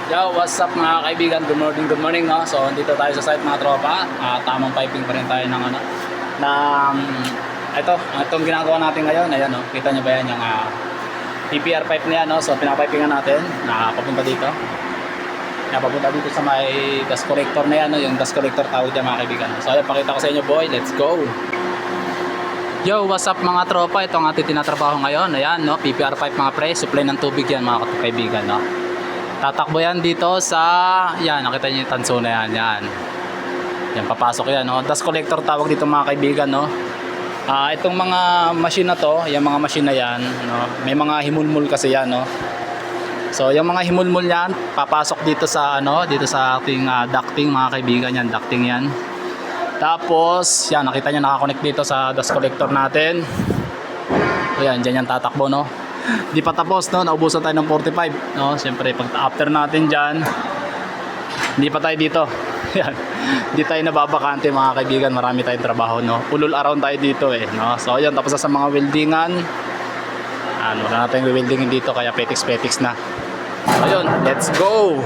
Yo, what's up mga kaibigan? Good morning, no? So, dito tayo sa site mga tropa. Tamang piping pa rin tayo ng ano, itong ginagawa natin ngayon. Ayan, no? Kita nyo ba yan yung PPR pipe na yan, no? So, pinapipingan natin na papunta dito. Papunta dito sa may gas collector na yan, no? Yung gas collector tawag dyan mga kaibigan. So, ayan, pakita ko sa inyo, boy. Let's go! Yo, what's up mga tropa? Ito ang ating tinatrabaho ngayon. Ayan, no? PPR pipe mga pre. Supply ng tubig yan mga kaibigan, no? Tatakbo yan dito sa, yan, nakita niyo yung tanso na yan, yan, papasok yan, no? Dust collector tawag dito mga kaibigan, no? Itong mga machine na to, yung mga machine na yan, no? May mga himulmul kasi yan, no? So, yung mga himulmul yan, papasok dito sa, dito sa ating ducting mga kaibigan, yan, ducting yan. Tapos, yan, nakita niyo nakakonect dito sa dust collector natin. So, yan, dyan yan tatakbo, no? Di pa tapos, no? Naubusan tayo ng 45, no? Siyempre pag after natin dyan, hindi pa tayo dito. Yan, hindi tayo nababakante mga kaibigan, marami tayong trabaho, no? Ulul around tayo dito no? So ayun, tapos na sa mga weldingan, wala na tayong weldingin dito, kaya petiks na. Ayun, let's go.